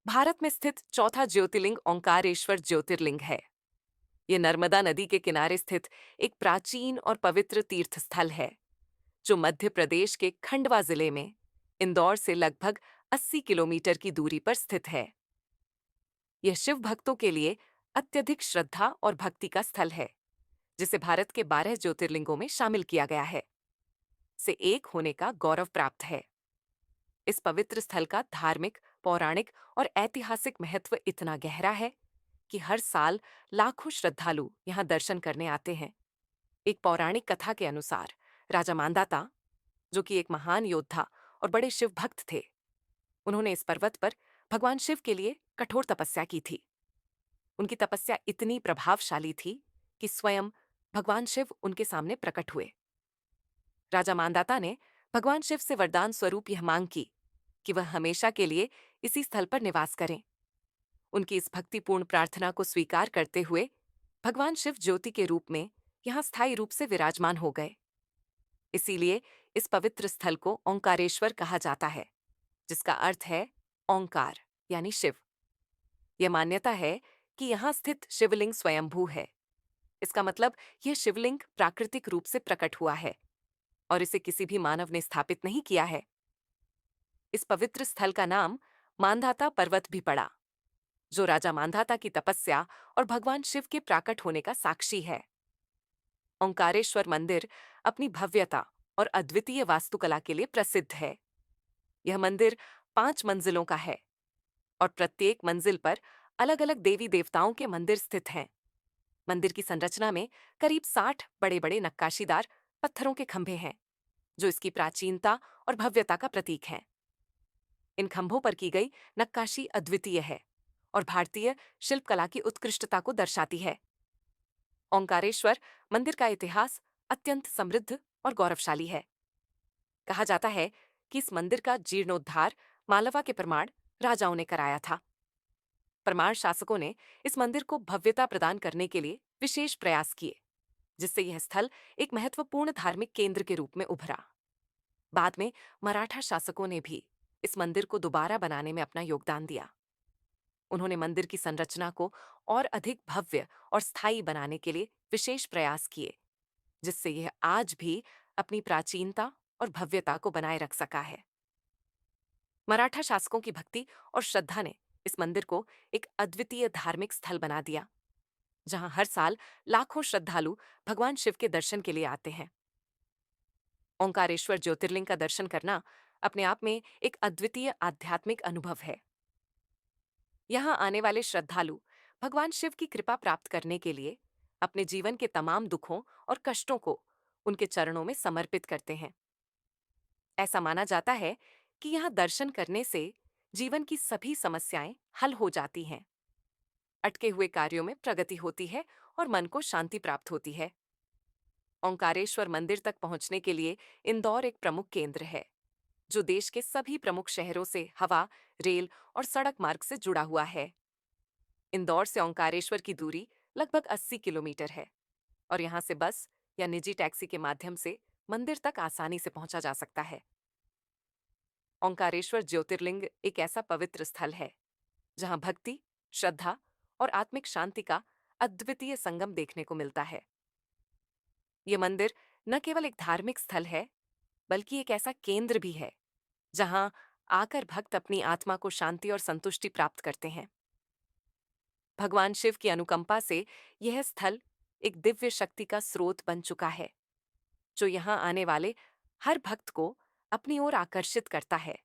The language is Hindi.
भारत में स्थित चौथा ज्योतिर्लिंग ओंकारेश्वर ज्योतिर्लिंग है। ये नर्मदा नदी के किनारे स्थित एक प्राचीन और पवित्र तीर्थ स्थल है, जो मध्य प्रदेश के खंडवा जिले में इंदौर से लगभग 80 किलोमीटर की दूरी पर स्थित है। यह शिव भक्तों के लिए अत्यधिक श्रद्धा और भक्ति का स्थल है, जिसे भारत के 12 ज्योतिर्लिंगों में शामिल किया गया है। से एक होने का गौरव प्राप्त है। इस पवित्र स्थल का धार्मिक, पौराणिक और ऐतिहासिक महत्व इतना गहरा है कि हर साल लाखों श्रद्धालु यहाँ दर्शन करने आते हैं। एक पौराणिक कथा के अनुसार राजा मांधाता, जो कि एक महान योद्धा और बड़े शिव भक्त थे, उन्होंने इस पर्वत पर भगवान शिव के लिए कठोर तपस्या की थी। उनकी तपस्या इतनी प्रभावशाली थी कि स्वयं भगवान शिव उनके सामने प्रकट हुए। राजा मांधाता ने भगवान शिव से वरदान स्वरूप यह मांग की कि वह हमेशा के लिए इसी स्थल पर निवास करें। उनकी इस भक्तिपूर्ण प्रार्थना को स्वीकार करते हुए भगवान शिव ज्योति के रूप में यहाँ स्थायी रूप से विराजमान हो गए। इसीलिए इस पवित्र स्थल को ओंकारेश्वर कहा जाता है, जिसका अर्थ है ओंकार यानी शिव। यह मान्यता है कि यहाँ स्थित शिवलिंग स्वयंभू है। इसका मतलब यह शिवलिंग प्राकृतिक रूप से प्रकट हुआ है और इसे किसी भी मानव ने स्थापित नहीं किया है। इस पवित्र स्थल का नाम मांधाता पर्वत भी पड़ा, जो राजा मांधाता की तपस्या और भगवान शिव के प्राकट होने का साक्षी है। ओंकारेश्वर मंदिर अपनी भव्यता और अद्वितीय वास्तुकला के लिए प्रसिद्ध है। यह मंदिर 5 मंजिलों का है और प्रत्येक मंजिल पर अलग अलग देवी देवताओं के मंदिर स्थित हैं। मंदिर की संरचना में करीब 60 बड़े बड़े नक्काशीदार पत्थरों के खंभे हैं, जो इसकी प्राचीनता और भव्यता का प्रतीक हैं। इन खंभों पर की गई नक्काशी अद्वितीय है और भारतीय शिल्पकला की उत्कृष्टता को दर्शाती है। ओंकारेश्वर मंदिर का इतिहास अत्यंत समृद्ध और गौरवशाली है। कहा जाता है कि इस मंदिर का जीर्णोद्धार मालवा के परमार राजाओं ने कराया था। परमार शासकों ने इस मंदिर को भव्यता प्रदान करने के लिए विशेष प्रयास किए, जिससे यह स्थल एक महत्वपूर्ण धार्मिक केंद्र के रूप में उभरा। बाद में मराठा शासकों ने भी इस मंदिर को दोबारा बनाने में अपना योगदान दिया। उन्होंने मंदिर की संरचना को और अधिक भव्य और स्थायी बनाने के लिए विशेष प्रयास किए, जिससे यह आज भी अपनी प्राचीनता और भव्यता को बनाए रख सका है। मराठा शासकों की भक्ति और श्रद्धा ने इस मंदिर को एक अद्वितीय धार्मिक स्थल बना दिया, जहां हर साल लाखों श्रद्धालु भगवान शिव के दर्शन के लिए आते हैं। ओंकारेश्वर ज्योतिर्लिंग का दर्शन करना अपने आप में एक अद्वितीय आध्यात्मिक अनुभव है। यहाँ आने वाले श्रद्धालु भगवान शिव की कृपा प्राप्त करने के लिए अपने जीवन के तमाम दुखों और कष्टों को उनके चरणों में समर्पित करते हैं। ऐसा माना जाता है कि यहाँ दर्शन करने से जीवन की सभी समस्याएं हल हो जाती हैं, अटके हुए कार्यों में प्रगति होती है और मन को शांति प्राप्त होती है। ओंकारेश्वर मंदिर तक पहुंचने के लिए इंदौर एक प्रमुख केंद्र है, जो देश के सभी प्रमुख शहरों से हवा, रेल और सड़क मार्ग से जुड़ा हुआ है। इंदौर से ओंकारेश्वर की दूरी लगभग 80 किलोमीटर है और यहाँ से बस या निजी टैक्सी के माध्यम से मंदिर तक आसानी से पहुंचा जा सकता है। ओंकारेश्वर ज्योतिर्लिंग एक ऐसा पवित्र स्थल है जहां भक्ति, श्रद्धा और आत्मिक शांति का अद्वितीय संगम देखने को मिलता है। ये मंदिर न केवल एक धार्मिक स्थल है, बल्कि एक ऐसा केंद्र भी है जहां आकर भक्त अपनी आत्मा को शांति और संतुष्टि प्राप्त करते हैं। भगवान शिव की अनुकंपा से यह स्थल एक दिव्य शक्ति का स्रोत बन चुका है, जो यहाँ आने वाले हर भक्त को अपनी ओर आकर्षित करता है।